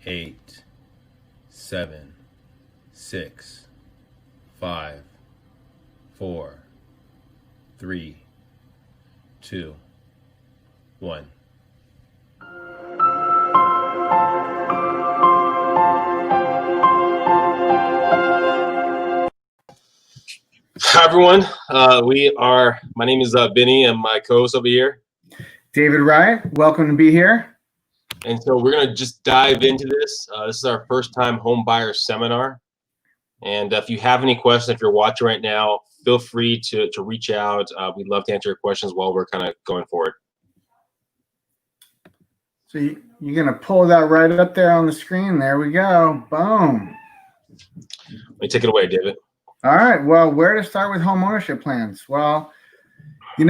8, 7, 6, 5, 4, 3, 2, 1. Hi, everyone. My name is Vinnie, and my co-host over here, David Wright. Welcome to be here. And so we're going to just dive into this. This is our first time home buyer seminar. And if you have any questions, if you're watching right now, feel free to reach out. We'd love to answer your questions while we're kind of going forward. So you're going to pull that right up there on the screen. There we go. Boom. Let me take it away, David. All right. Well, where to start with home ownership plans? Well, in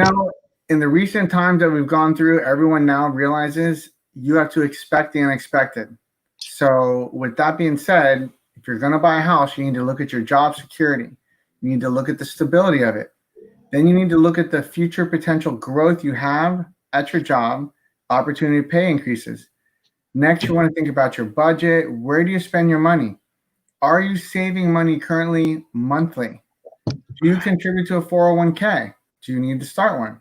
the recent times that we've gone through, everyone now realizes you have to expect the unexpected. So with that being said, if you're going to buy a house, you need to look at your job security. You need to look at the stability of it. Then you need to look at the future potential growth you have at your job, opportunity to pay increases. Next, you want to think about your budget. Where do you spend your money? Are you saving money currently monthly? Do you contribute to a 401k? Do you need to start one?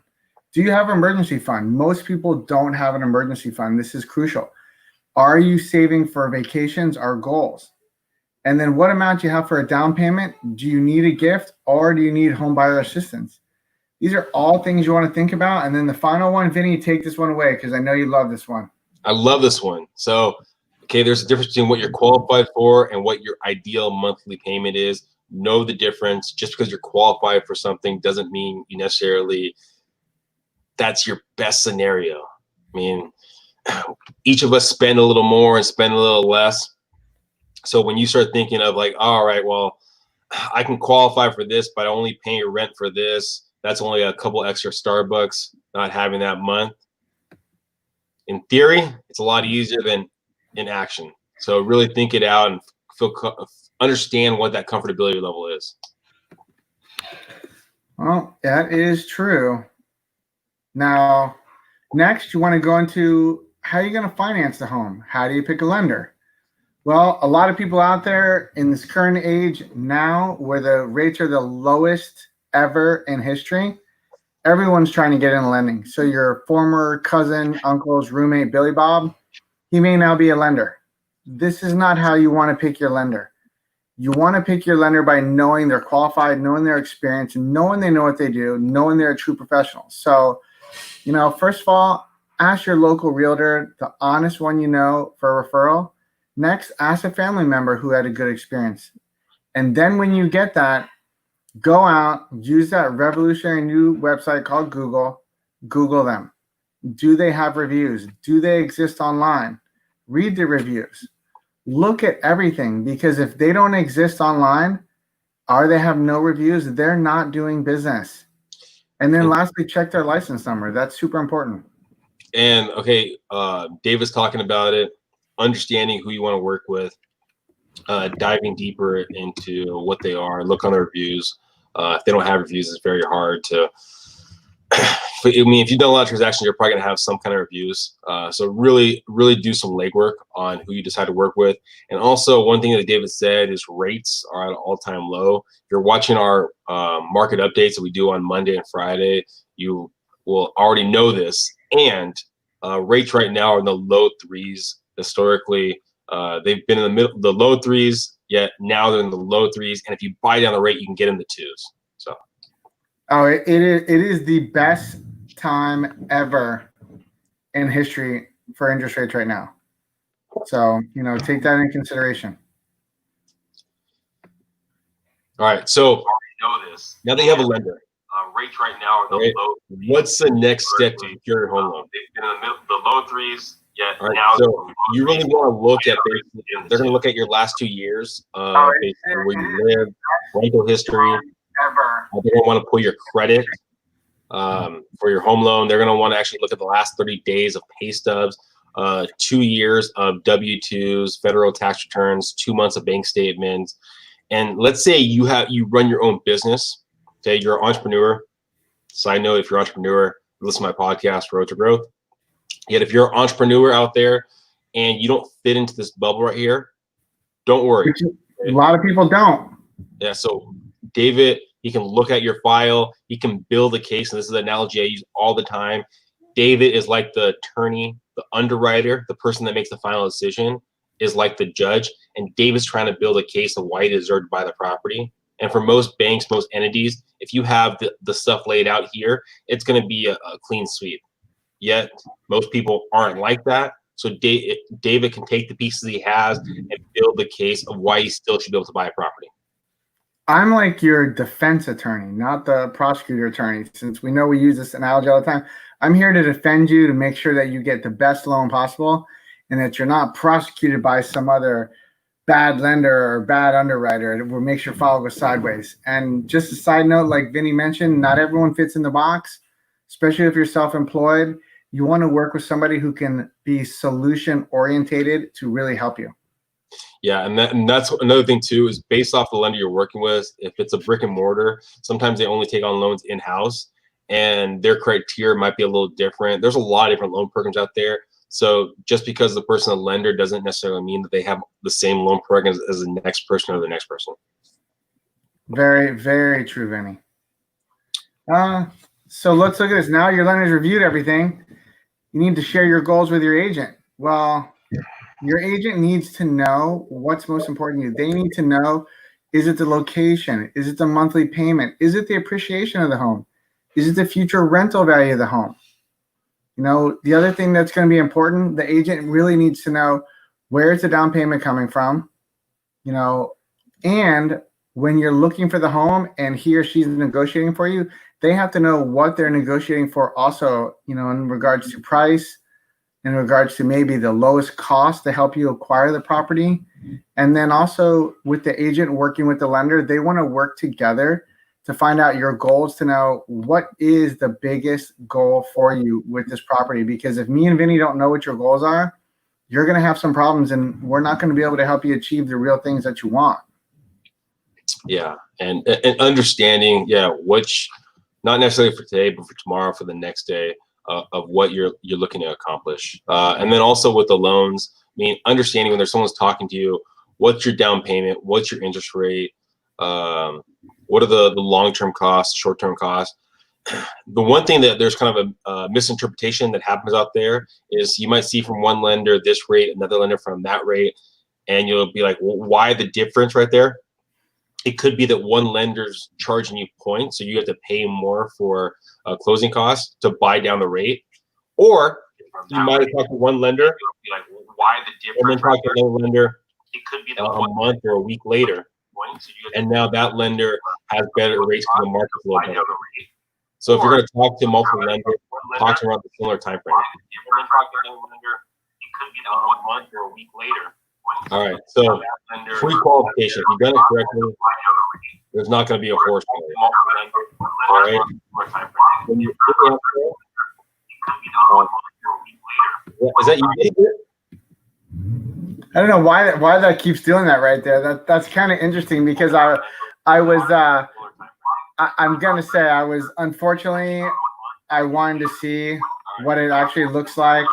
Do you have an emergency fund? Most people don't have an emergency fund. This is crucial. Are you saving for vacations or goals? And then what amount do you have for a down payment? Do you need a gift or do you need home buyer assistance? These are all things you want to think about. And then the final one, Vinny, take this one away because I know you love this one. I love this one. So, okay, there's a difference between what you're qualified for and what your ideal monthly payment is. Know the difference. Just because you're qualified for something doesn't mean you necessarily that's your best scenario. I mean, each of us spend a little more and spend a little less. So when you start thinking of like, all right, well, I can qualify for this, but I only pay your rent for this. That's only a couple extra Starbucks not having that month. In theory, it's a lot easier than in action. So really think it out and understand what that comfortability level is. Well, that is true. Now, next, you want to go into how you're going to finance the home. How do you pick a lender? Well, a lot of people out there in this current age now where the rates are the lowest ever in history, everyone's trying to get into lending. So your former cousin, uncle's roommate, Billy Bob, he may now be a lender. This is not how you want to pick your lender. You want to pick your lender by knowing they're qualified, knowing their experience, and knowing they know what they do, knowing they're a true professional. So, first of all, ask your local realtor, the honest one for a referral. Next, ask a family member who had a good experience. And then when you get that, go out, use that revolutionary new website called Google. Google them. Do they have reviews? Do they exist online? Read the reviews. Look at everything, because if they don't exist online or they have no reviews, they're not doing business. And then lastly, check their license number. That's super important. And okay, David's talking about it, understanding who you want to work with, diving deeper into what they are, look on their reviews. If they don't have reviews, it's very hard to. If you've done a lot of transactions, you're probably gonna have some kind of reviews. So really, really do some legwork on who you decide to work with. And also, one thing that David said is rates are at an all-time low. If you're watching our market updates that we do on Monday and Friday, you will already know this. And rates right now are in the low threes. Historically, they've been in the low threes, yet now they're in the low threes. And if you buy down the rate, you can get in the twos. So. Oh, it is the best time ever in history for interest rates right now. So, take that into consideration. All right. So now that you have a lender, rates right now are the low. What's the next step to secure your home loan? They've been in the low threes. Yeah. All right, so you really want to look at they're going to look at your last 2 years, basically where you live, rental history. They're going to want to pull your credit for your home loan. They're going to want to actually look at the last 30 days of pay stubs, 2 years of W-2s, federal tax returns, 2 months of bank statements. And let's say you run your own business. Okay, you're an entrepreneur. Side note, if you're an entrepreneur, listen to my podcast, Road to Growth. Yet if you're an entrepreneur out there and you don't fit into this bubble right here, don't worry. Which a lot of people don't. Yeah, so David, he can look at your file, he can build a case, and this is an analogy I use all the time. David is like the attorney, the underwriter, the person that makes the final decision is like the judge, and David's trying to build a case of why he deserved to buy the property. And for most banks, most entities, if you have the stuff laid out here, it's going to be a clean sweep. Yet most people aren't like that. So David can take the pieces he has and build the case of why he still should be able to buy a property. I'm like your defense attorney, not the prosecutor attorney, since we know we use this analogy all the time. I'm here to defend you, to make sure that you get the best loan possible and that you're not prosecuted by some other bad lender or bad underwriter. It will make your file go sideways. And just a side note, like Vinny mentioned, not everyone fits in the box, especially if you're self-employed. You want to work with somebody who can be solution orientated to really help you. Yeah, and that's another thing too, is based off the lender you're working with. If it's a brick and mortar, sometimes they only take on loans in-house, and their criteria might be a little different. There's a lot of different loan programs out there. So just because the person a lender doesn't necessarily mean that they have the same loan program as the next person or the next person. Very, very true, Vinny. So let's look at this. Now your lender's reviewed everything. You need to share your goals with your agent. Well, your agent needs to know what's most important to you. They need to know, is it the location? Is it the monthly payment? Is it the appreciation of the home? Is it the future rental value of the home? You know, the other thing that's going to be important, the agent really needs to know, where is the down payment coming from? You know, and when you're looking for the home and he or she's negotiating for you, they have to know what they're negotiating for also, you know, in regards to price, in regards to maybe the lowest cost to help you acquire the property. And then also with the agent working with the lender, they want to work together to find out your goals, to know what is the biggest goal for you with this property. Because if me and Vinny don't know what your goals are, you're going to have some problems and we're not going to be able to help you achieve the real things that you want. Yeah, and understanding, which, not necessarily for today, but for tomorrow, for the next day, of what you're looking to accomplish. And then also with the loans, I mean, understanding when there's someone's talking to you, what's your down payment, what's your interest rate, what are the long-term costs, short-term costs. The one thing that there's kind of a misinterpretation that happens out there is you might see from one lender this rate, another lender from that rate, and you'll be like, well, why the difference right there? It could be that one lender's charging you points, so you have to pay more for closing costs to buy down the rate. Or you might have talked to one lender, Be like, well, why the and then difference? talk to another lender It could be the a month or a week later, and now that lender has better rates for the market flow. So if you're going to talk to multiple lenders, talk to around the similar time frame. It could be a month or a week later. All right, so pre-qualification, if you've done it correctly, there's not going to be a horse story. All right. When you put it out there, is that you, David? I don't know why that keeps doing that right there. That's kind of interesting, because I'm gonna say unfortunately I wanted to see what it actually looks like.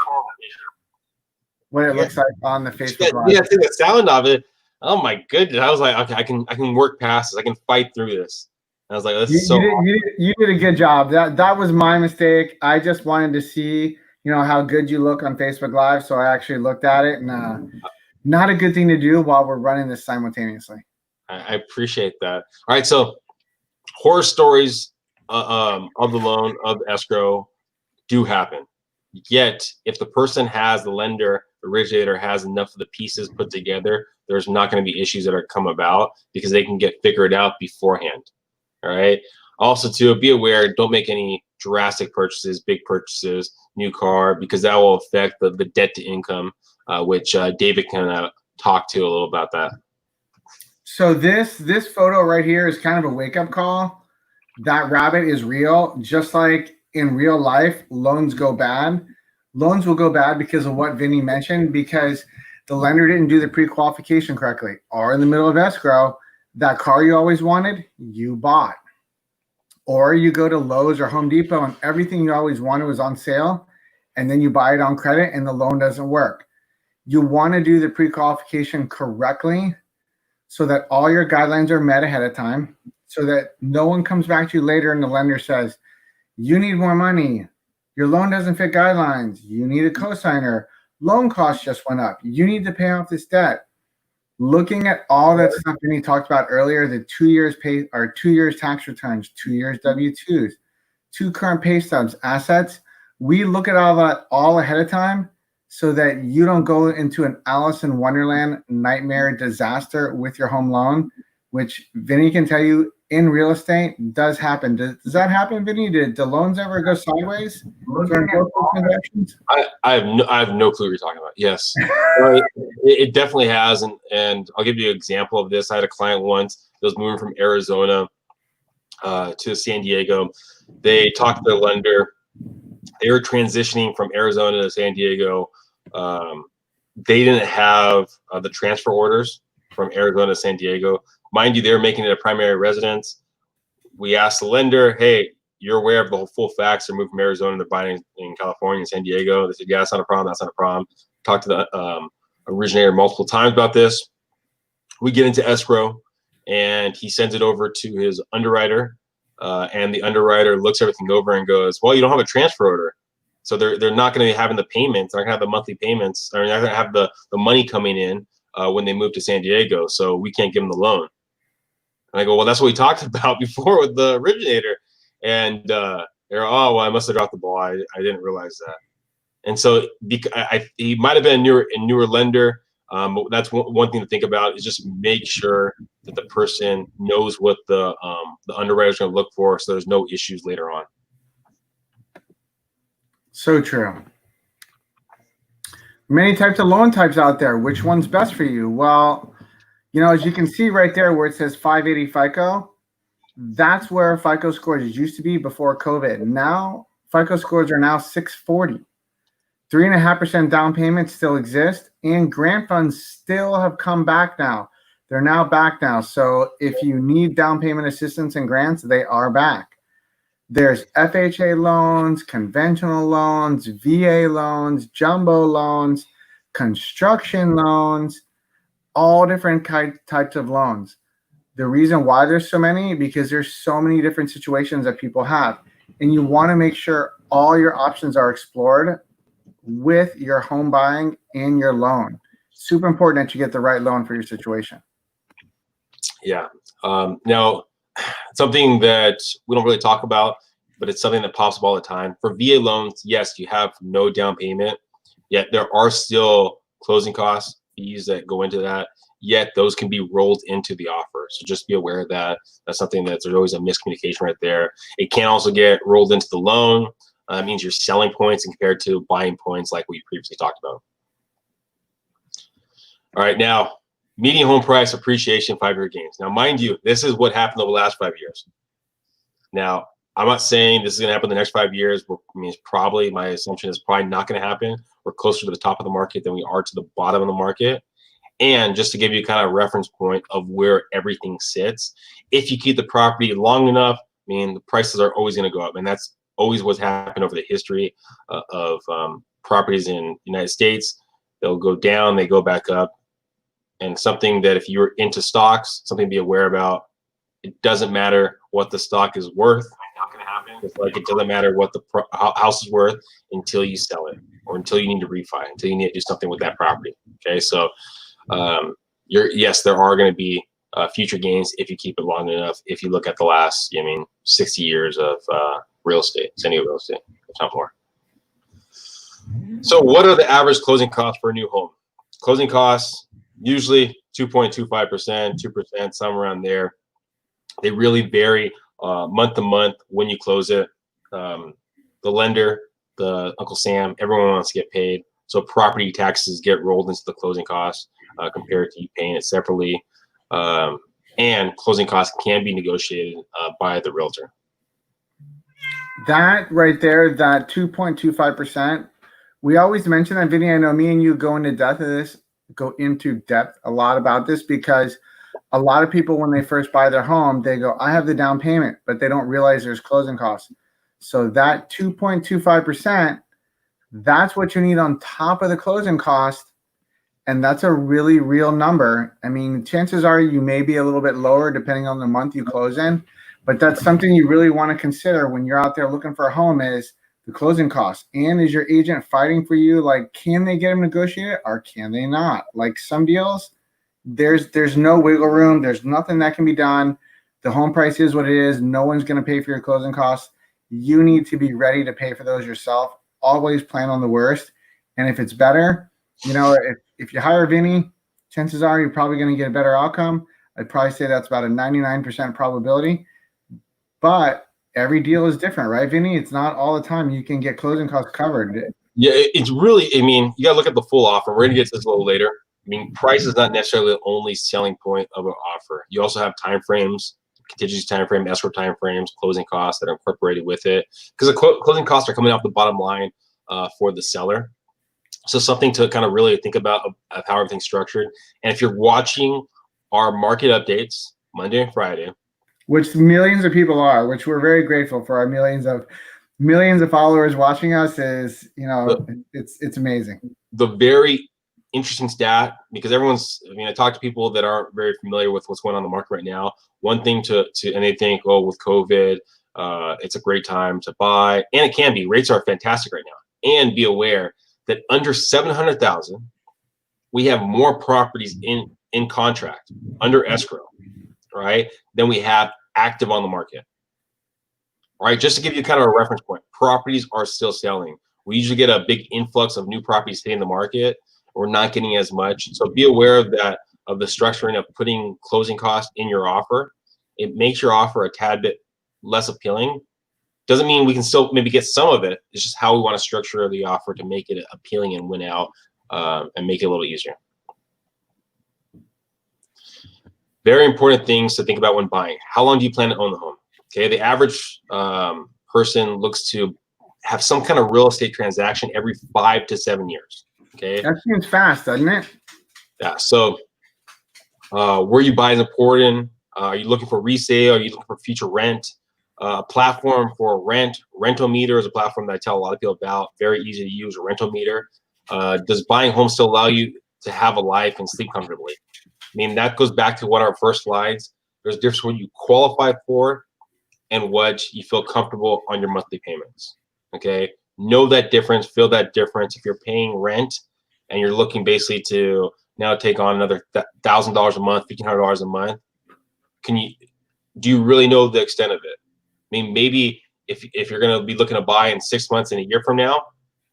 What it looks like on the Facebook Live. Yeah, I think the sound of it. Oh my goodness! I was like, okay, I can work past this. I can fight through this. And I was like, this is so. You did a good job. That was my mistake. I just wanted to see, you know, how good you look on Facebook Live, so I actually looked at it, and not a good thing to do while we're running this simultaneously. I appreciate that. All right, so horror stories of the loan, of the escrow, do happen. Yet, if the person has, the lender, the originator has enough of the pieces put together, there's not going to be issues that are come about because they can get figured out beforehand. All right. Also, too, be aware, don't make any drastic purchases, big purchases, new car, because that will affect the debt to income, which David can talk to a little about that. So this photo right here is kind of a wake-up call. That rabbit is real. Just like in real life, loans go bad. Loans will go bad because of what Vinny mentioned, because the lender didn't do the pre-qualification correctly, or in the middle of escrow, that car you always wanted, you bought. Or you go to Lowe's or Home Depot and everything you always wanted was on sale, and then you buy it on credit and the loan doesn't work. You want to do the pre-qualification correctly so that all your guidelines are met ahead of time, so that no one comes back to you later and the lender says, you need more money. Your loan doesn't fit guidelines. You need a cosigner. Loan costs just went up. You need to pay off this debt. Looking at all that stuff Vinnie talked about earlier, the 2 years pay or 2 years tax returns, 2 years W-2s, 2 current pay stubs, assets. We look at all that all ahead of time so that you don't go into an Alice in Wonderland nightmare disaster with your home loan, which Vinnie can tell you in real estate does happen. Does that happen, Vinnie? Did the loans ever go sideways during both transactions? I have no clue what you're talking about. Yes, it definitely has, and I'll give you an example of this. I had a client once that was moving from Arizona to San Diego. They talked to their lender. They were transitioning from Arizona to San Diego. They didn't have the transfer orders from Arizona to San Diego. Mind you, they were making it a primary residence. We asked the lender, hey, you're aware of the whole full facts. They're moving from Arizona. They're buying in California and San Diego. They said, yeah, that's not a problem. That's not a problem. Talked to the originator multiple times about this. We get into escrow, and he sends it over to his underwriter. And the underwriter looks everything over and goes, well, you don't have a transfer order. So they're not going to be having the payments. They're not going to have the monthly payments. They're not going to have the money coming in when they move to San Diego. So we can't give them the loan. And I go, well, that's what we talked about before with the originator. And they're, oh, well, I must have dropped the ball. I didn't realize that. And so he might have been a newer lender. But that's one thing to think about is just make sure that the person knows what the underwriter is going to look for, so there's no issues later on. So true. Many types of loan types out there. Which one's best for you? Well, you know, as you can see right there where it says 580 FICO, that's where FICO scores used to be before COVID. Now, FICO scores are now 640. 3.5% down payments still exist, and grant funds still have come back now. They're now back now. So if you need down payment assistance and grants, they are back. There's FHA loans, conventional loans, VA loans, jumbo loans, construction loans, all different types of loans. The reason why there's so many, because there's so many different situations that people have. And you want to make sure all your options are explored with your home buying and your loan. Super important that you get the right loan for your situation. Yeah. Now, something that we don't really talk about, but it's something that pops up all the time. For VA loans, yes, you have no down payment, yet there are still closing costs, fees that go into that, yet those can be rolled into the offer. So just be aware of that. That's something that there's always a miscommunication right there. It can also get rolled into the loan. It means you're selling points and compared to buying points like we previously talked about. All right, now, median home price appreciation 5-year gains. Now, mind you, this is what happened over the last 5 years. Now, I'm not saying this is going to happen in the next 5 years. I mean, it's probably, my assumption is probably not going to happen. We're closer to the top of the market than we are to the bottom of the market. And just to give you kind of a reference point of where everything sits, if you keep the property long enough, I mean, the prices are always going to go up. And that's always what's happened over the history of properties in the United States. They'll go down, they go back up. And something that if you're into stocks, something to be aware about, it doesn't matter what the stock is worth. Not going to happen. It's like it doesn't matter what the house is worth until you sell it or until you need to refi, until you need to do something with that property. Okay, so yes, there are going to be future gains if you keep it long enough. If you look at the last, 60 years of real estate, any real estate, if not more. So what are the average closing costs for a new home? Closing costs, usually 2.25%, 2%, somewhere around there. They really vary month to month when you close it. The lender, the Uncle Sam, everyone wants to get paid. So property taxes get rolled into the closing costs compared to you paying it separately. And closing costs can be negotiated by the realtor. That right there, that 2.25%, we always mention that, Vinnie. I know me and you go into depth a lot about this, because a lot of people, when they first buy their home, they go, I have the down payment, but they don't realize there's closing costs. So that 2.25%, that's what you need on top of the closing cost And that's a really real number. I mean, chances are you may be a little bit lower depending on the month you close in, but that's something you really want to consider when you're out there looking for a home is the closing costs. And is your agent fighting for you? Like, can they get them negotiated or can they not? Like some deals, there's no wiggle room. There's nothing that can be done. The home price is what it is. No one's going to pay for your closing costs. You need to be ready to pay for those yourself. Always plan on the worst. And if it's better, you know, if you hire Vinnie, chances are you're probably going to get a better outcome. I'd probably say that's about a 99% probability. But every deal is different, right, Vinnie? It's not all the time you can get closing costs covered. Yeah, it's really, I mean, you got to look at the full offer. We're going to get to this a little later. I mean, price is not necessarily the only selling point of an offer. You also have time frames, contingency time frame, escrow time frames, closing costs that are incorporated with it. Because the closing costs are coming off the bottom line for the seller. So something to kind of really think about of how everything's structured. And if you're watching our market updates Monday and Friday, which millions of people are, which we're very grateful for our millions of followers watching us, is, you know, it's amazing. The very interesting stat, because everyone's, I mean, I talk to people that aren't very familiar with what's going on in the market right now. One thing and they think, oh, with COVID, it's a great time to buy. And it can be. Rates are fantastic right now. And be aware that under 700,000, we have more properties in contract under escrow, right, than we have active on the market. All right, just to give you kind of a reference point, properties are still selling. We usually get a big influx of new properties hitting the market. We're not getting as much. So be aware of that, of the structuring of putting closing costs in your offer. It makes your offer a tad bit less appealing. Doesn't mean we can still maybe get some of it. It's just how we want to structure the offer to make it appealing and win out and make it a little easier. Very important things to think about when buying. How long do you plan to own the home? Okay, the average person looks to have some kind of real estate transaction every 5 to 7 years. Okay, that seems fast, doesn't it? Yeah. So where you buy is important. Are you looking for resale? Are you looking for future rent? Platform for rental meter is a platform that I tell a lot of people about. Very easy to use, a rental meter. Does buying home still allow you to have a life and sleep comfortably? I mean, that goes back to what our first slides. There's a difference what you qualify for and what you feel comfortable on your monthly payments. Okay, know that difference, feel that difference. If you're paying rent and you're looking basically to now take on another $1,000 a month, $1,500 a month, do you really know the extent of it? I mean, maybe if you're going to be looking to buy in 6 months and a year from now,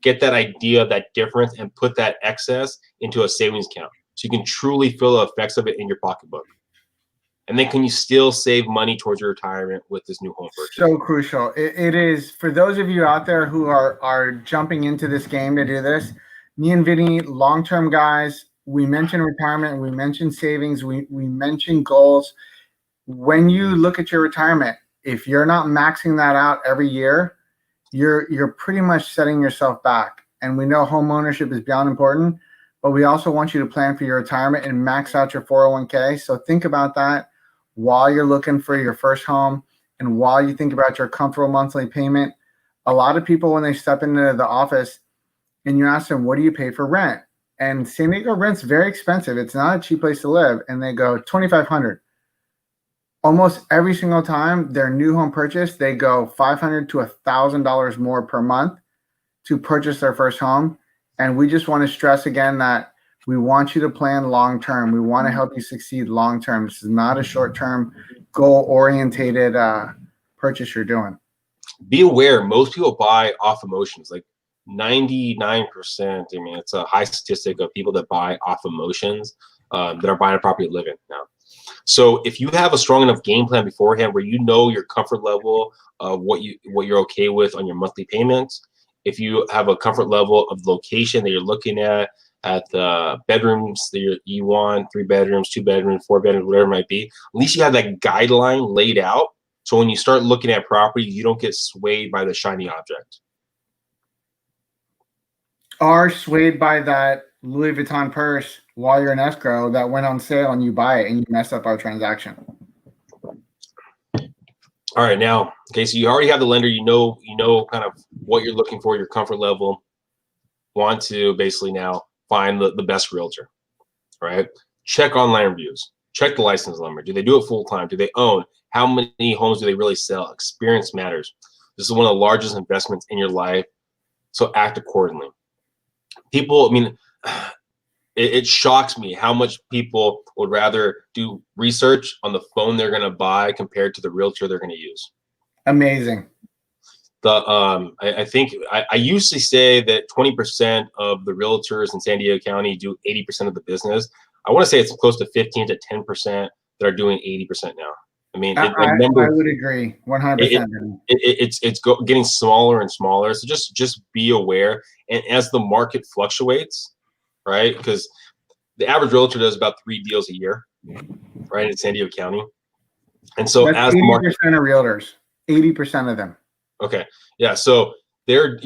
get that idea of that difference and put that excess into a savings account so you can truly feel the effects of it in your pocketbook. And then can you still save money towards your retirement with this new home purchase? So crucial. It is for those of you out there who are jumping into this game to do this. Me and Vinnie, long-term guys, we mentioned retirement, we mentioned savings, we mentioned goals. When you look at your retirement, if you're not maxing that out every year, you're pretty much setting yourself back. And we know home ownership is beyond important, but we also want you to plan for your retirement and max out your 401k. So think about that while you're looking for your first home and while you think about your comfortable monthly payment. A lot of people, when they step into the office and you ask them, what do you pay for rent? And San Diego rent's very expensive. It's not a cheap place to live. And they go $2,500. Almost every single time their new home purchase, they go $500 to $1,000 more per month to purchase their first home. And we just want to stress again that we want you to plan long-term. We want to help you succeed long-term. This is not a short-term, goal-orientated purchase you're doing. Be aware, most people buy off emotions, like 99%. I mean, it's a high statistic of people that buy off emotions that are buying a property to live in now. So if you have a strong enough game plan beforehand where you know your comfort level of what you're okay with on your monthly payments, if you have a comfort level of location that you're looking at the bedrooms that you want, 3 bedrooms, 2 bedrooms, 4 bedrooms, whatever it might be, at least you have that guideline laid out. So when you start looking at property, you don't get swayed by the shiny object. Are swayed by that Louis Vuitton purse while you're in escrow that went on sale and you buy it and you mess up our transaction. All right, now, okay, so you already have the lender, you know kind of what you're looking for, your comfort level, want to basically now find the best realtor. right? Check online reviews. Check the license number. Do they do it full time? Do they own? How many homes do they really sell? Experience matters. This is one of the largest investments in your life, so act accordingly. People, I mean, it shocks me how much people would rather do research on the phone they're going to buy compared to the realtor they're going to use. Amazing. I think I usually say that 20% of the realtors in San Diego County do 80% of the business. I want to say it's close to 15 to 10% that are doing 80% now. I mean, I would agree 100%. It's getting smaller and smaller. So just be aware. And as the market fluctuates, right? Because the average realtor does about 3 deals a year, right, in San Diego County. And so that's as 80% the market, of realtors, 80% of them. okay, yeah. So they're,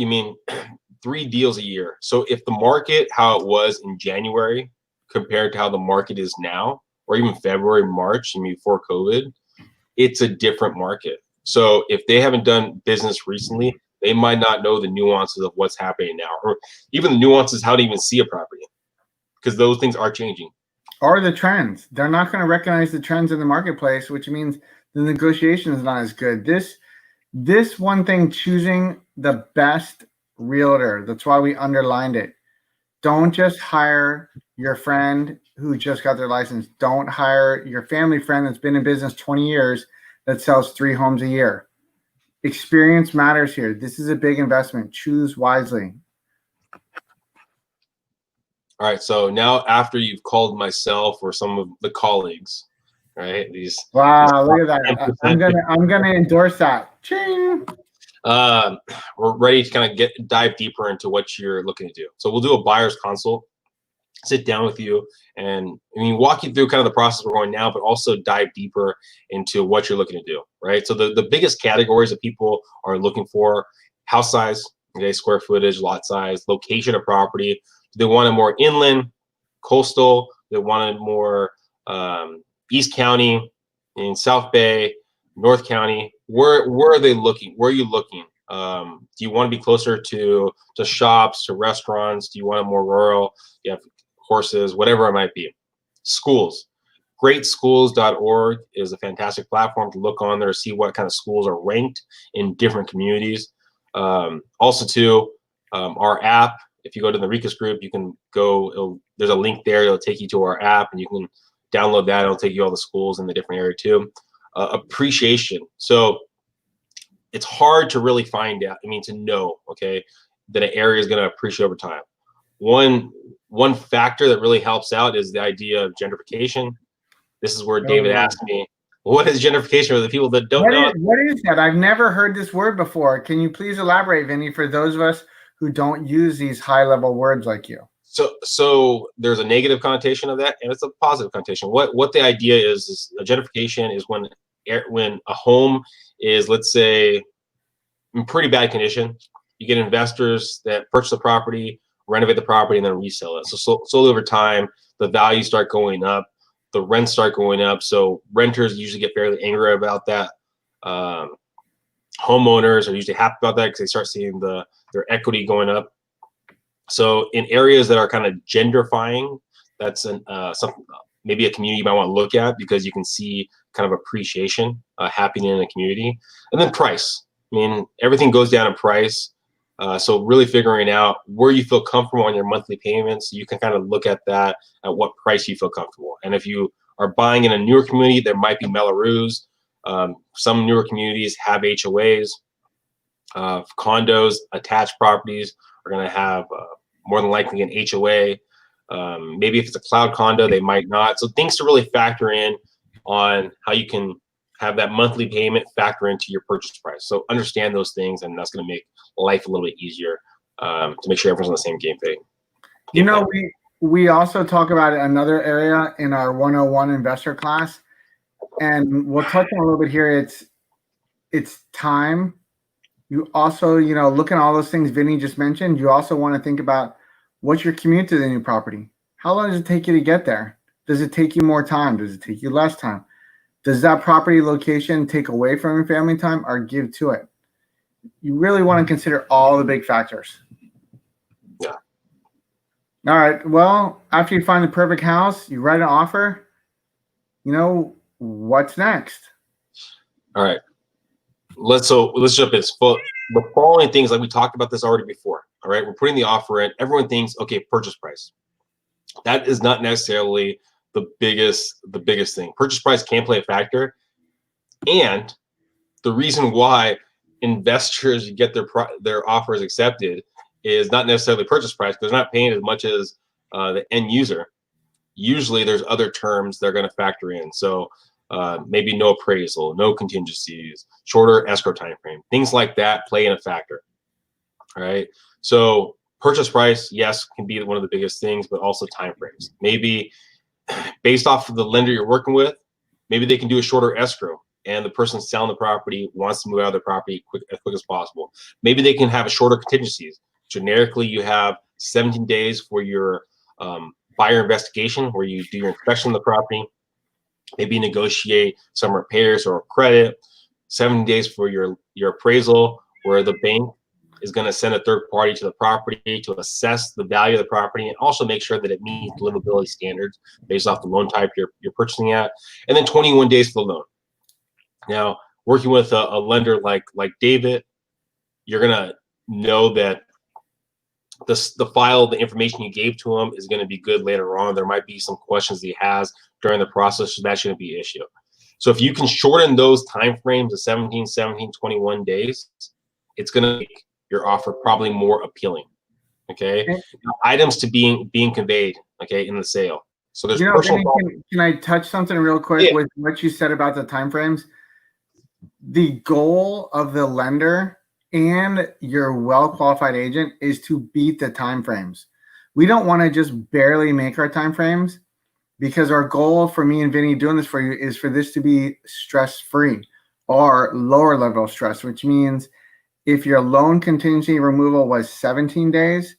3 deals a year. So if the market, how it was in January compared to how the market is now, or even February, March, before COVID, it's a different market. So if they haven't done business recently, they might not know the nuances of what's happening now, or even the nuances how to even see a property, because those things are changing. Or the trends. They're not going to recognize the trends in the marketplace, which means the negotiation is not as good. This one thing, choosing the best realtor. That's why we underlined it. Don't just hire your friend who just got their license. Don't hire your family friend that's been in business 20 years that sells 3 homes a year. Experience matters here. This is a big investment. Choose wisely. All right. So now after you've called myself or some of the colleagues, right? Wow, look at that. I'm gonna endorse that. Ching. We're ready to kind of dive deeper into what you're looking to do. So we'll do a buyer's consult, sit down with you, and walk you through kind of the process we're going now, but also dive deeper into what you're looking to do, right? So the biggest categories that people are looking for: house size, okay, square footage, lot size, location of property. Do they want it more inland, coastal? They want it more East County, in South Bay, North County? Where are they looking? Where are you looking? Do you want to be closer to shops, to restaurants? Do you want it more rural? You have horses, whatever it might be. Schools. Greatschools.org is a fantastic platform to look on there to see what kind of schools are ranked in different communities. Also, too, our app. If you go to the Enriquez group, you can go. There's a link there. It'll take you to our app, and you can download that. It'll take you all the schools in the different area too. Appreciation. So it's hard to really find out. To know, okay, that an area is going to appreciate over time. One factor that really helps out is the idea of gentrification. This is where David asked me, what is gentrification for the people that don't know? What is that? I've never heard this word before. Can you please elaborate, Vinny, for those of us who don't use these high-level words like you? So there's a negative connotation of that, and it's a positive connotation. What the idea is gentrification is when a home is, let's say, in pretty bad condition. You get investors that purchase the property, renovate the property, and then resell it. So slowly over time, the values start going up, the rents start going up. So renters usually get fairly angry about that. Homeowners are usually happy about that because they start seeing their equity going up. So in areas that are kind of gentrifying, that's something, maybe a community you might want to look at, because you can see kind of appreciation happening in a community. And then price. Everything goes down in price. So really figuring out where you feel comfortable on your monthly payments, you can kind of look at that, at what price you feel comfortable. And if you are buying in a newer community, there might be Mellore's. Some newer communities have HOAs. Condos, attached properties are going to have more than likely an HOA. Maybe if it's a cloud condo, they might not. So things to really factor in on how you can have that monthly payment factor into your purchase price. So understand those things, and that's going to make life a little bit easier to make sure everyone's on the same game page. We also talk about another area in our 101 investor class, and we'll touch on a little bit here. It's time. You also, look at all those things Vinny just mentioned. You also want to think about what's your commute to the new property. How long does it take you to get there? Does it take you more time? Does it take you less time? Does that property location take away from your family time or give to it? You really want to consider all the big factors. Yeah. All right. Well, after you find the perfect house, you write an offer. What's next? All right. Let's jump in. So the following things, like we talked about this already before. All right. We're putting the offer in. Everyone thinks, okay, purchase price. That is not necessarily the biggest thing. Purchase price can play a factor. And the reason why investors get their offers accepted is not necessarily purchase price, because they're not paying as much as the end user. Usually there's other terms they're going to factor in. So maybe no appraisal, no contingencies, shorter escrow time frame, things like that play in a factor. All right. So purchase price, yes, can be one of the biggest things, but also time frames. Maybe based off of the lender you're working with, maybe they can do a shorter escrow and the person selling the property wants to move out of the property as quick as possible. Maybe they can have a shorter contingencies. Generically, you have 17 days for your buyer investigation, where you do your inspection of the property, maybe negotiate some repairs or credit, 7 days for your appraisal, where the bank is going to send a third party to the property to assess the value of the property and also make sure that it meets livability standards based off the loan type you're purchasing at, and then 21 days for the loan. Now, working with a lender like David, you're going to know that the information you gave to him is going to be good later on. There might be some questions that he has during the process, so that shouldn't be an issue. So if you can shorten those time frames to 17, 21 days, it's going to make your offer probably more appealing. Okay, now, items to being conveyed, okay, in the sale. So there's personal. Vinnie, can I touch something real quick with what you said about the time frames? The goal of the lender and your well-qualified agent is to beat the time frames. We don't want to just barely make our time frames, because our goal for me and Vinny doing this for you is for this to be stress-free or lower level stress, which means if your loan contingency removal was 17 days,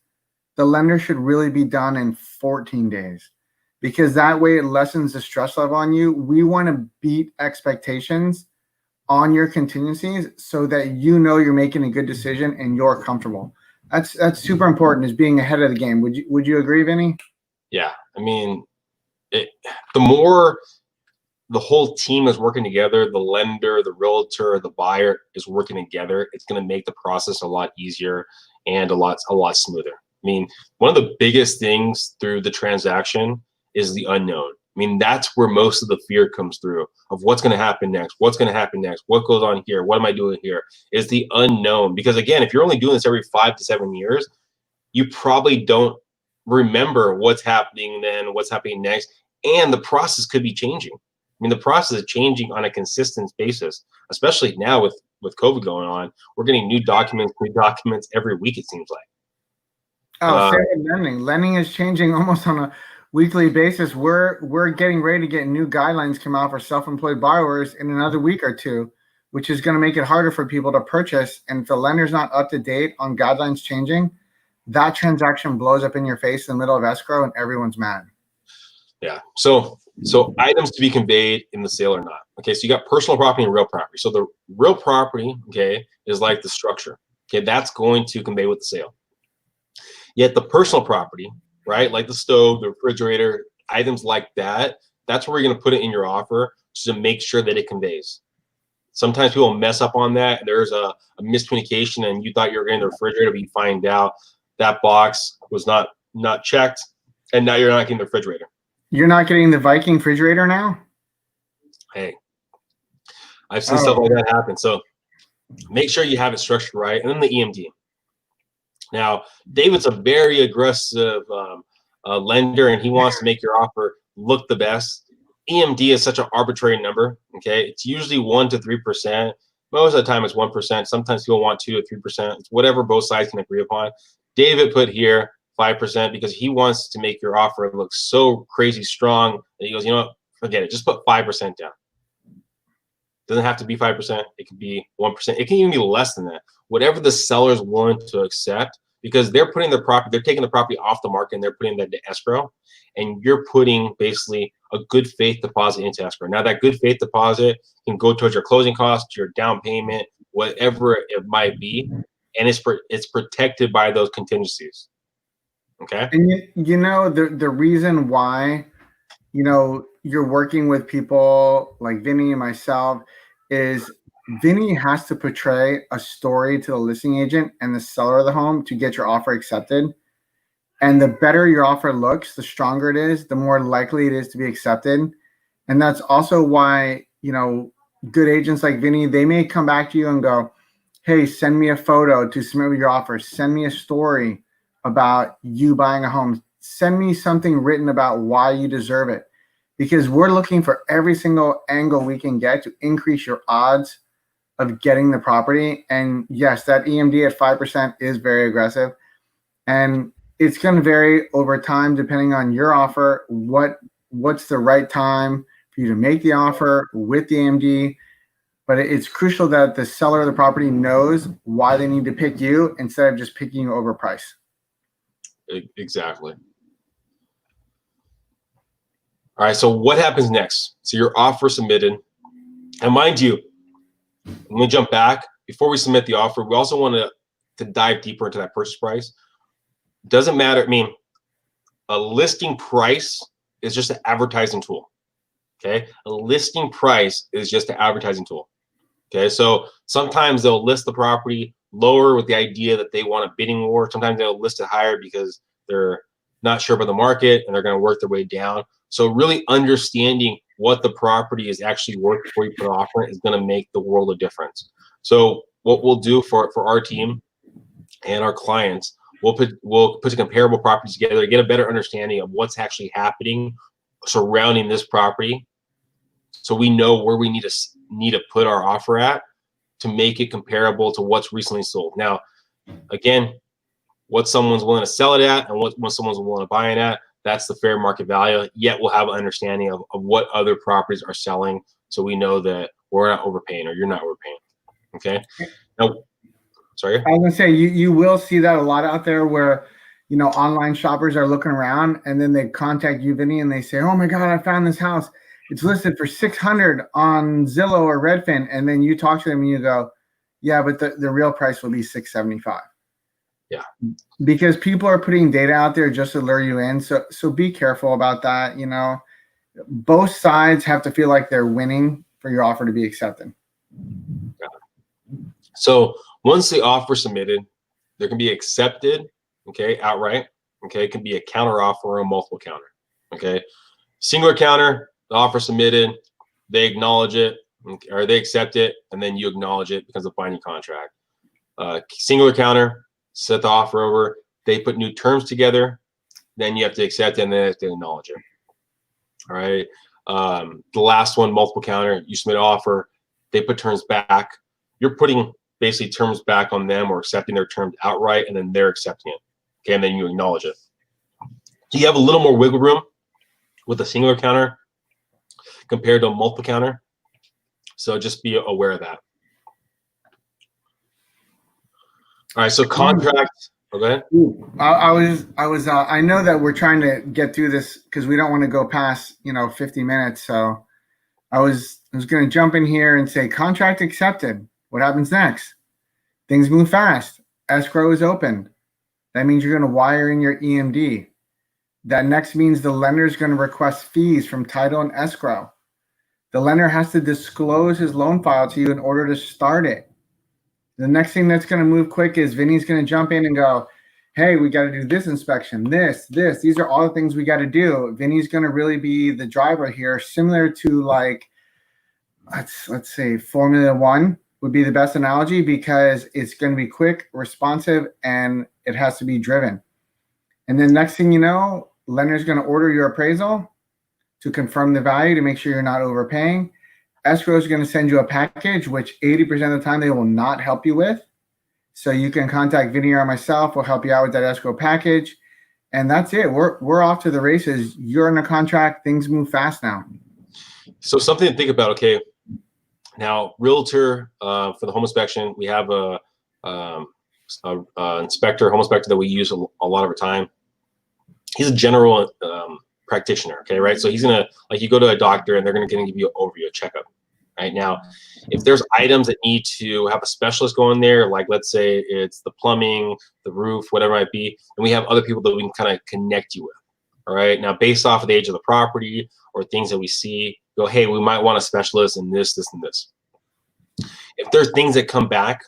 the lender should really be done in 14 days, because that way it lessens the stress level on you. We want to beat expectations on your contingencies so that you're making a good decision and you're comfortable. That's super important, is being ahead of the game. Would you agree, Vinny? Yeah, I mean, the more the whole team is working together, the lender, the realtor, the buyer is working together, it's going to make the process a lot easier and a lot smoother. I mean, one of the biggest things through the transaction is the unknown. I mean, that's where most of the fear comes through of what's going to happen next, what goes on here, what am I doing here, is the unknown. Because again, if you're only doing this every 5 to 7 years, you probably don't remember what's happening then, what's happening next, and the process could be changing. I mean, the process is changing on a consistent basis, especially now with COVID going on. We're getting new documents every week, it seems like. Same with lending. Lending is changing almost on a weekly basis. We're getting ready to get new guidelines come out for self-employed borrowers in another week or two, which is going to make it harder for people to purchase. And if the lender's not up to date on guidelines changing, that transaction blows up in your face in the middle of escrow and everyone's mad. Yeah. So items to be conveyed in the sale or not. Okay. So you got personal property and real property. So the real property, okay, is like the structure. Okay. That's going to convey with the sale. Yet the personal property, right, like the stove, the refrigerator, items like that, that's where you're going to put it in your offer to make sure that it conveys. Sometimes people mess up on that. There's a miscommunication and you thought you were getting the refrigerator, but you find out that box was not checked, and now you're not getting the refrigerator. You're not getting the Viking refrigerator now? Hey, I've seen stuff like that happen. So make sure you have it structured right. And then the EMD. Now, David's a very aggressive lender, and he wants to make your offer look the best. EMD is such an arbitrary number. Okay, it's usually 1 to 3%. Most of the time, it's 1%. Sometimes people want 2 to 3%. It's whatever both sides can agree upon. David put here 5% because he wants to make your offer look so crazy strong that he goes, you know what, forget it. Just put 5% down. Doesn't have to be 5%. It can be 1%. It can even be less than that. Whatever the seller's willing to accept, because they're putting their property, they're taking the property off the market and they're putting that to escrow, and you're putting basically a good faith deposit into escrow. Now that good faith deposit can go towards your closing costs, your down payment, whatever it might be, and it's protected by those contingencies. Okay. And you know, the reason why, you know, you're working with people like Vinny and myself is Vinny has to portray a story to the listing agent and the seller of the home to get your offer accepted. And the better your offer looks, the stronger it is, the more likely it is to be accepted. And that's also why, you know, good agents like Vinny, they may come back to you and go, hey, send me a photo to submit with your offer. Send me a story about you buying a home. Send me something written about why you deserve it. Because we're looking for every single angle we can get to increase your odds of getting the property. And yes, that EMD at 5% is very aggressive. And it's going to vary over time depending on your offer. What's the right time for you to make the offer with the EMD? But it's crucial that the seller of the property knows why they need to pick you instead of just picking you over price. Exactly. All right, so what happens next? So your offer submitted. And mind you, I'm going to jump back. Before we submit the offer, we also want to dive deeper into that purchase price. Doesn't matter. I mean, a listing price is just an advertising tool. Okay, a listing price is just an advertising tool. Okay, so sometimes they'll list the property lower with the idea that they want a bidding war. Sometimes they'll list it higher because they're not sure about the market and they're going to work their way down. So really understanding what the property is actually worth before you put an offer is going to make the world of difference. So what we'll do for our team and our clients, we'll put a comparable property together to get a better understanding of what's actually happening surrounding this property, so we know where we need to put our offer at to make it comparable to what's recently sold. Now, again, what someone's willing to sell it at and what someone's willing to buy it at, that's the fair market value. Yet we'll have an understanding of what other properties are selling, so we know that we're not overpaying or you're not overpaying. Okay. Now, sorry. I was gonna say you will see that a lot out there where, you know, online shoppers are looking around and then they contact you, Vinny, and they say, "Oh my God, I found this house. It's listed for 600 on Zillow or Redfin," and then you talk to them and you go, "Yeah, but the real price will be 675." Yeah, because people are putting data out there just to lure you in. So be careful about that. You know, both sides have to feel like they're winning for your offer to be accepted. So once the offer submitted, there can be accepted, okay, outright. Okay, it can be a counter offer or a multiple counter. Okay, singular counter, the offer submitted, they acknowledge it, or they accept it, and then you acknowledge it because of binding contract. Singular counter, set the offer over, they put new terms together, then you have to accept it and then they have to acknowledge it. All right. The last one, multiple counter, you submit an offer, they put terms back. You're putting basically terms back on them or accepting their terms outright, and then they're accepting it. Okay, and then you acknowledge it. So you have a little more wiggle room with a singular counter compared to a multiple counter. So just be aware of that. All right, so contract. Okay. I know that we're trying to get through this because we don't want to go past 50 minutes. So I was going to jump in here and say contract accepted. What happens next? Things move fast. Escrow is opened. That means you're going to wire in your EMD. That next means the lender is going to request fees from title and escrow. The lender has to disclose his loan file to you in order to start it. The next thing that's going to move quick is Vinny's going to jump in and go, hey, we got to do this inspection, this. These are all the things we got to do. Vinny's going to really be the driver here, similar to like, let's say Formula One would be the best analogy because it's going to be quick, responsive, and it has to be driven. And then next thing you know, lender's going to order your appraisal to confirm the value to make sure you're not overpaying. Escrow is going to send you a package, which 80% of the time they will not help you with. So you can contact Vinnie or myself. We'll help you out with that escrow package. And that's it. We're off to the races. You're in a contract. Things move fast now. So something to think about, okay. Now, realtor, for the home inspection, we have a home inspector that we use a lot of our time. He's a general practitioner, okay, right? So he's gonna, like, you go to a doctor and they're gonna give you an overview, a checkup, Right now, if there's items that need to have a specialist go in there, like let's say it's the plumbing, the roof, whatever it might be, and we have other people that we can kind of connect you with. All right. Now, based off of the age of the property or things that we see, go, hey, we might want a specialist in this, this, and this. If there's things that come back,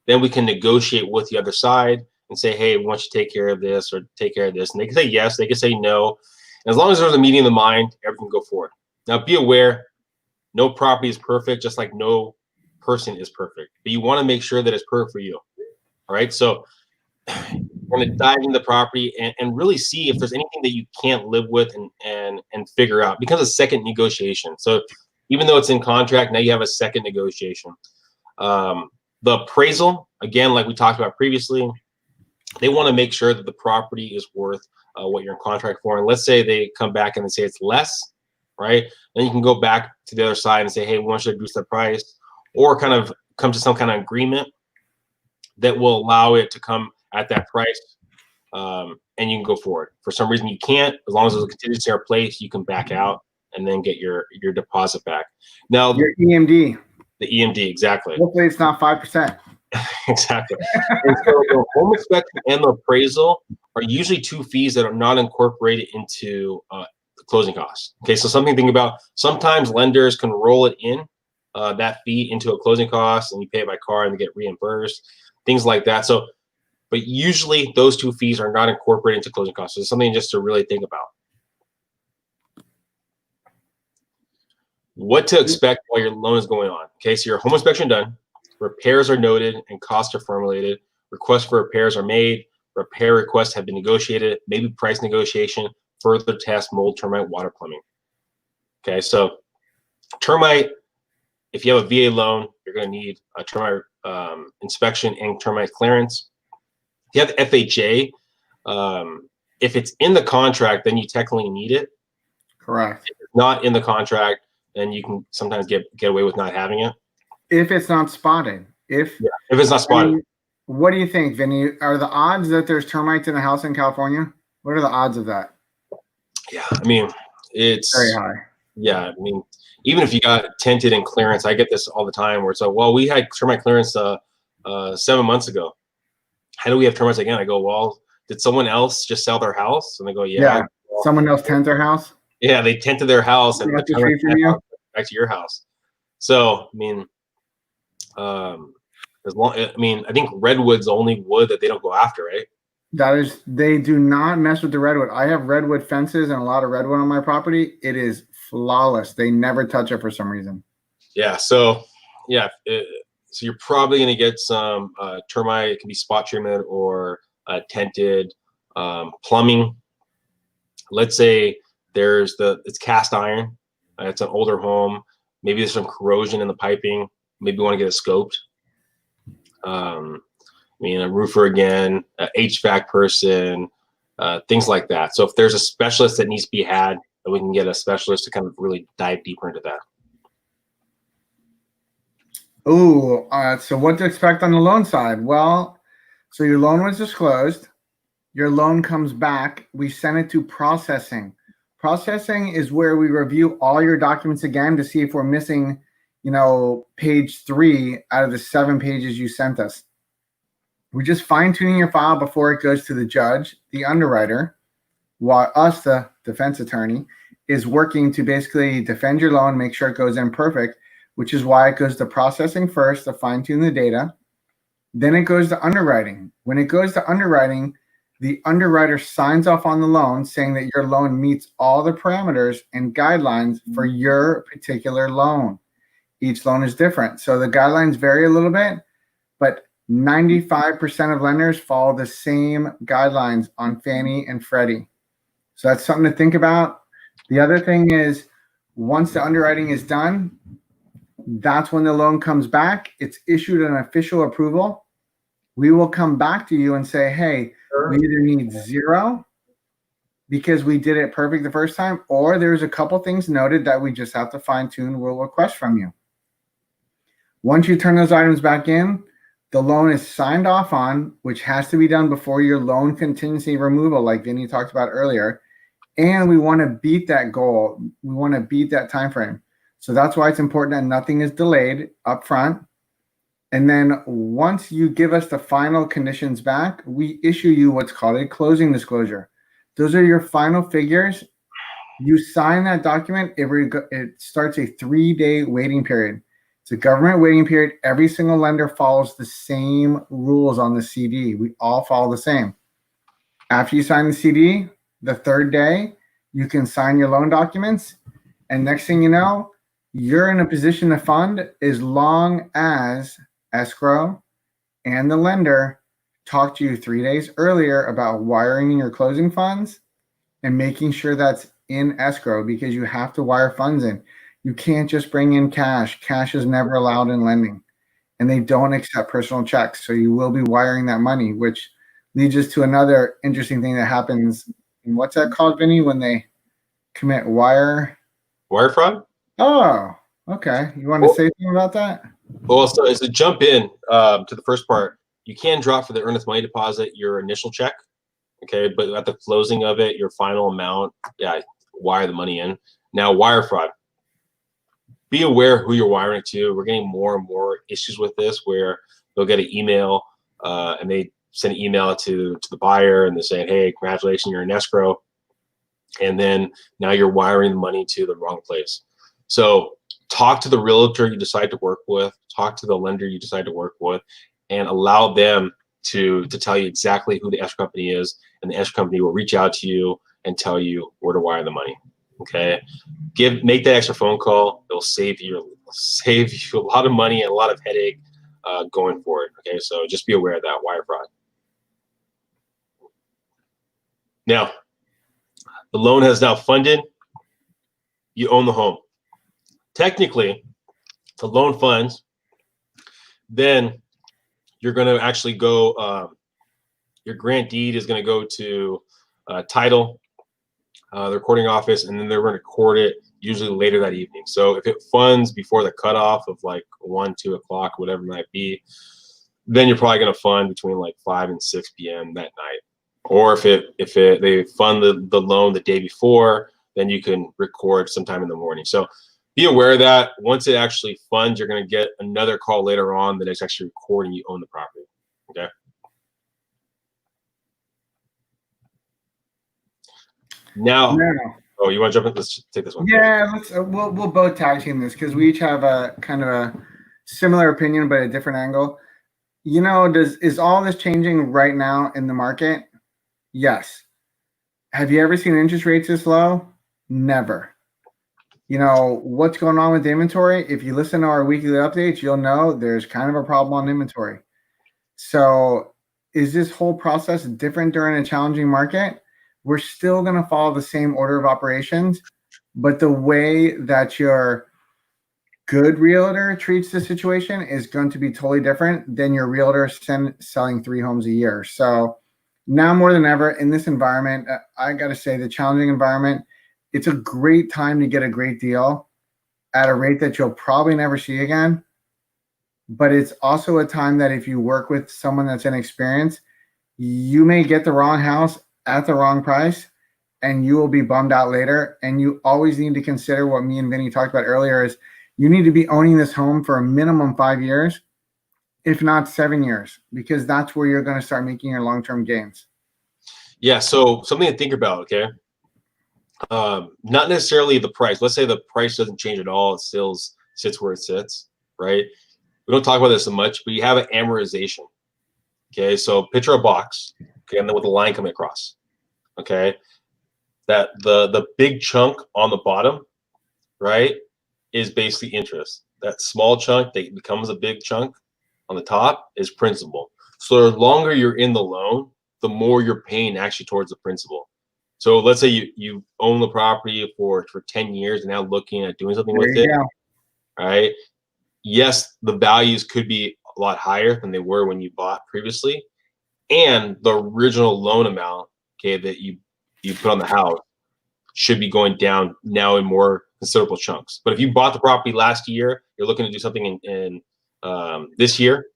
then we can negotiate with the other side and say, hey, we want you to take care of this or take care of this. And they can say yes, they can say no. And as long as there's a meeting of the mind, everything can go forward. Now, be aware, no property is perfect, just like no person is perfect. But you want to make sure that it's perfect for you. All right. So we're going to dive into the property and really see if there's anything that you can't live with and figure out. It becomes a second negotiation. So even though it's in contract, now you have a second negotiation. The appraisal, again, like we talked about previously, they want to make sure that the property is worth what you're in contract for. And let's say they come back and they say it's less, right? Then you can go back to the other side and say, hey, we want you to reduce the price, or kind of come to some kind of agreement that will allow it to come at that price, and you can go forward. For some reason you can't, as long as there's a contingency in place, you can back out and then get your deposit back. Now, Your EMD. The EMD, exactly. Hopefully it's not 5%. Exactly. And so the home inspection and the appraisal are usually two fees that are not incorporated into the closing costs. Okay, so something to think about. Sometimes lenders can roll it in, that fee, into a closing cost, and you pay it by card and they get reimbursed, things like that. So, but usually those two fees are not incorporated into closing costs. So it's something just to really think about. What to expect while your loan is going on. Okay, so your home inspection done, repairs are noted and costs are formulated, requests for repairs are made, repair requests have been negotiated, maybe price negotiation, further test, mold, termite, water, plumbing. Okay, so termite, if you have a VA loan, you're going to need a termite inspection and termite clearance. If you have FHA, if it's in the contract, then you technically need it. Correct. If it's not in the contract, then you can sometimes get away with not having it. If it's not spotted. If it's not spotted. I mean, what do you think, Vinny? Are the odds that there's termites in a house in California? What are the odds of that? Yeah, I mean, it's very high. Yeah, I mean, even if you got tented and clearance, I get this all the time where it's like, well, we had termite clearance 7 months ago. How do we have termites again? I go, well, did someone else just sell their house? And they go, yeah. Someone else tent their house? Yeah, they tented their house and back to your house. So, I mean, I think redwood's the only wood that they don't go after, right? They do not mess with the redwood. I have redwood fences and a lot of redwood on my property. It is flawless. They never touch it for some reason. Yeah. So, so you're probably going to get some termite. It can be spot treatment or tented plumbing. Let's say it's cast iron. It's an older home. Maybe there's some corrosion in the piping. Maybe you want to get it scoped. A roofer again, HVAC person, things like that. So if there's a specialist that needs to be had, then we can get a specialist to kind of really dive deeper into that. Ooh, so what to expect on the loan side? Well, so your loan was disclosed. Your loan comes back. We send it to processing. Processing is where we review all your documents again to see if we're missing, page 3 out of the 7 pages you sent us. We're just fine-tuning your file before it goes to the judge. The underwriter, while us, the defense attorney, is working to basically defend your loan, make sure it goes in perfect, which is why it goes to processing first to fine-tune the data. Then it goes to underwriting. When it goes to underwriting, the underwriter signs off on the loan saying that your loan meets all the parameters and guidelines for your particular loan. Each loan is different. So the guidelines vary a little bit, but 95% of lenders follow the same guidelines on Fannie and Freddie. So that's something to think about. The other thing is, once the underwriting is done, that's when the loan comes back. It's issued an official approval. We will come back to you and say, hey, we either need 0 because we did it perfect the first time, or there's a couple things noted that we just have to fine tune. We'll request from you. Once you turn those items back in, the loan is signed off on, which has to be done before your loan contingency removal, like Vinnie talked about earlier. And we want to beat that goal. We want to beat that time frame. So that's why it's important that nothing is delayed up front. And then once you give us the final conditions back, we issue you what's called a closing disclosure. Those are your final figures. You sign that document, it starts a 3-day waiting period. It's a government waiting period. Every single lender follows the same rules on the CD. We all follow the same. After you sign the CD, the 3rd day, you can sign your loan documents. And next thing you know, you're in a position to fund as long as escrow and the lender talk to you 3 days earlier about wiring your closing funds and making sure that's in escrow, because you have to wire funds in. You can't just bring in cash. Cash is never allowed in lending, and they don't accept personal checks. So you will be wiring that money, which leads us to another interesting thing that happens. And what's that called, Vinny, when they commit wire fraud? Oh, okay. You want to say something about that? Well, so as a jump in to the first part, you can drop for the earnest money deposit your initial check, okay? But at the closing of it, your final amount, wire the money in. Now, wire fraud. Be aware who you're wiring to. We're getting more and more issues with this where they'll get an email and they send an email to the buyer and they're saying, hey, congratulations, you're in escrow. And then now you're wiring the money to the wrong place. So talk to the realtor you decide to work with, talk to the lender you decide to work with, and allow them to tell you exactly who the escrow company is, and the escrow company will reach out to you and tell you where to wire the money. Okay, make that extra phone call. It'll save you a lot of money and a lot of headache going forward. Okay, so just be aware of that wire fraud. Now, the loan has now funded. You own the home. Technically, the loan funds, then you're going to actually go, your grant deed is going to go to title, the recording office, and then they're going to record it usually later that evening. So if it funds before the cutoff of like 1, 2 o'clock, whatever it might be, then you're probably going to fund between like 5 and 6 p.m. that night. Or if they fund the loan the day before, then you can record sometime in the morning. So be aware of that. Once it actually funds, you're going to get another call later on that it's actually recording you own the property. Okay. Now, oh, you want to jump in? Let's take this one. Yeah, let's. We'll both tag team this because we each have a kind of a similar opinion but a different angle. You know, is all this changing right now in the market? Yes. Have you ever seen interest rates this low? Never. You know, what's going on with inventory? If you listen to our weekly updates, you'll know there's kind of a problem on inventory. So is this whole process different during a challenging market? We're still going to follow the same order of operations, but the way that your good realtor treats the situation is going to be totally different than your realtor selling 3 homes a year. So now more than ever in this environment, I got to say the challenging environment, it's a great time to get a great deal at a rate that you'll probably never see again. But it's also a time that if you work with someone that's inexperienced, you may get the wrong house at the wrong price and you will be bummed out later. And you always need to consider what me and Vinny talked about earlier is you need to be owning this home for a minimum 5 years, if not 7 years, because that's where you're going to start making your long-term gains. Yeah. So something to think about. Okay. Not necessarily the price. Let's say the price doesn't change at all. It still sits where it sits, right? We don't talk about this so much, but you have an amortization. Okay, so picture a box, okay, and then with a line coming across. Okay, that the big chunk on the bottom, right, is basically interest. That small chunk that becomes a big chunk on the top is principal. So the longer you're in the loan, the more you're paying actually towards the principal. So let's say you own the property for 10 years and now looking at doing something with it, right? Yes, the values could be a lot higher than they were when you bought previously, and the original loan amount, okay, that you put on the house should be going down now in more considerable chunks. But if you bought the property last year, you're looking to do something in this year,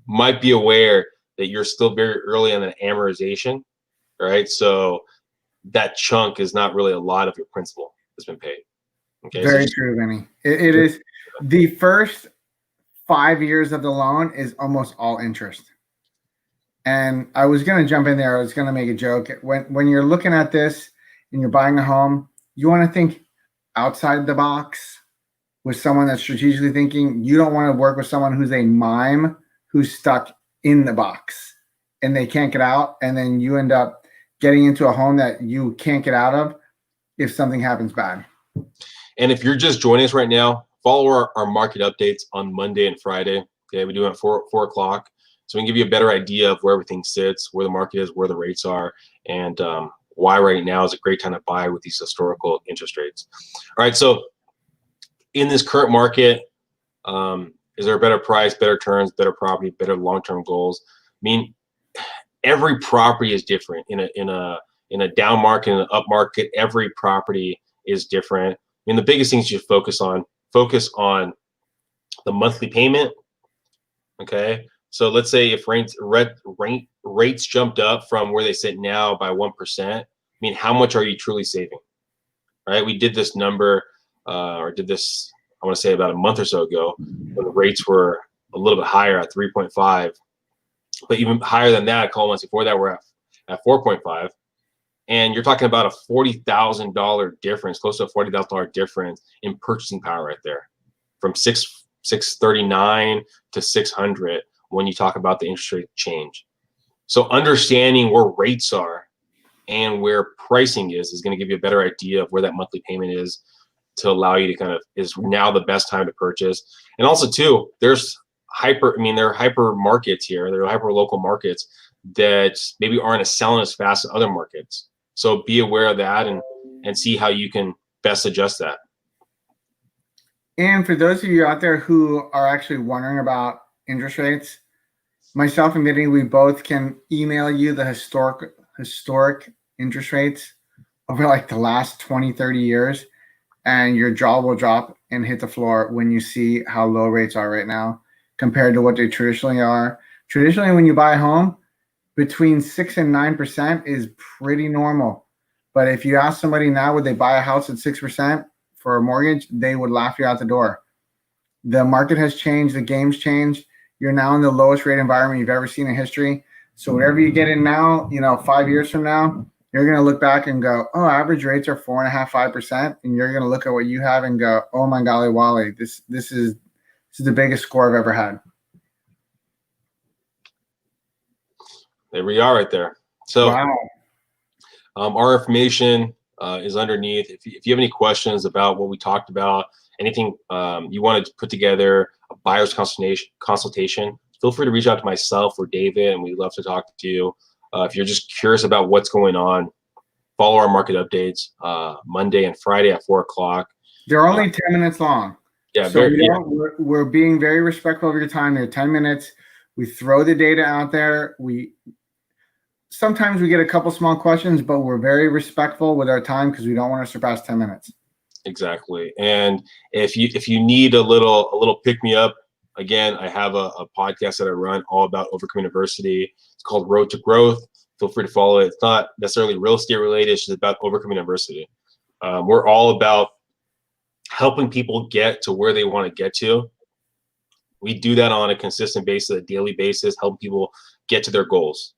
might be aware that you're still very early on an amortization, right? So that chunk is not really a lot of your principal that's been paid. Okay, Very true, Vinny. It is the first 5 years of the loan is almost all interest. And I was going to jump in there. I was going to make a joke. When you're looking at this and you're buying a home, you want to think outside the box with someone that's strategically thinking. You don't want to work with someone who's a mime who's stuck in the box and they can't get out. And then you end up getting into a home that you can't get out of if something happens bad. And if you're just joining us right now, follow our market updates on Monday and Friday. Okay, we do it at 4 o'clock. So we can give you a better idea of where everything sits, where the market is, where the rates are, and why right now is a great time to buy with these historical interest rates. All right, so in this current market, is there a better price, better terms, better property, better long-term goals? I mean, every property is different. In a down market, in an up market, every property is different. I mean, the biggest things you focus on the monthly payment. Okay, so let's say if rates jumped up from where they sit now by 1%. I mean, how much are you truly saving? Right? We did this number, I want to say about a month or so ago, when the rates were a little bit higher at 3.5, but even higher than that, a couple months before that, we're at 4.5. And you're talking about a $40,000 difference, close to a $40,000 difference in purchasing power right there, from 639 to 600 when you talk about the interest rate change. So understanding where rates are and where pricing is going to give you a better idea of where that monthly payment is to allow you to is now the best time to purchase. And also too, there are hyper markets here. There are hyper local markets that maybe aren't selling as fast as other markets. So be aware of that and see how you can best adjust that. And for those of you out there who are actually wondering about interest rates, myself and Vinnie, we both can email you the historic interest rates over like the last 20, 30 years, and your jaw will drop and hit the floor when you see how low rates are right now compared to what they traditionally are. Traditionally, when you buy a home, between 6 and 9% is pretty normal. But if you ask somebody now, would they buy a house at 6% for a mortgage, they would laugh you out the door. The market has changed. The game's changed. You're now in the lowest rate environment you've ever seen in history. So whatever you get in now, 5 years from now, you're going to look back and go, oh, average rates are 4.5%, 5%. And you're going to look at what you have and go, oh my golly, Wally, this is the biggest score I've ever had. There we are right there. So wow. Our information is underneath. If you have any questions about what we talked about, anything you wanted to put together, a buyer's consultation, feel free to reach out to myself or David, and we'd love to talk to you. If you're just curious about what's going on, follow our market updates Monday and Friday at 4 o'clock. They're only 10 minutes long. Yeah, so we're being very respectful of your time. They're 10 minutes. We throw the data out there. Sometimes we get a couple small questions, but we're very respectful with our time because we don't want to surpass 10 minutes. Exactly. And if you need a little pick me up, again, I have a podcast that I run all about overcoming adversity. It's called Road to Growth. Feel free to follow it. It's not necessarily real estate related. It's just about overcoming adversity. We're all about helping people get to where they want to get to. We do that on a consistent basis, a daily basis, helping people get to their goals.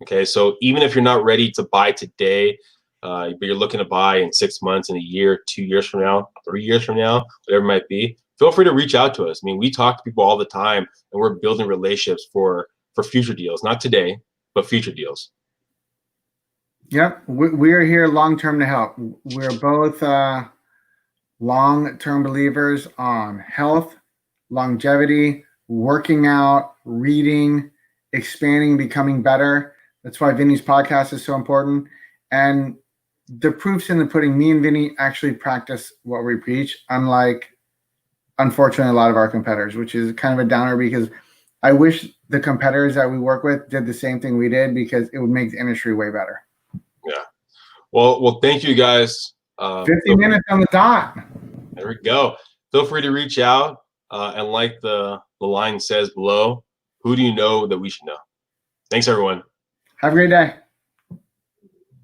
Okay, so even if you're not ready to buy today, but you're looking to buy in 6 months, in a year, 2 years from now, 3 years from now, whatever it might be, feel free to reach out to us. I mean, we talk to people all the time, and we're building relationships for future deals, not today, but future deals. Yep, we are here long-term to help. We're both long-term believers on health, longevity, working out, reading, expanding, becoming better. That's why Vinny's podcast is so important. And the proof's in the pudding. Me and Vinny actually practice what we preach, unlike, unfortunately, a lot of our competitors, which is kind of a downer because I wish the competitors that we work with did the same thing we did because it would make the industry way better. Yeah. Well, thank you guys. 50 minutes on the dot. There we go. Feel free to reach out. And like the line says below, who do you know that we should know? Thanks, everyone. Have a great day.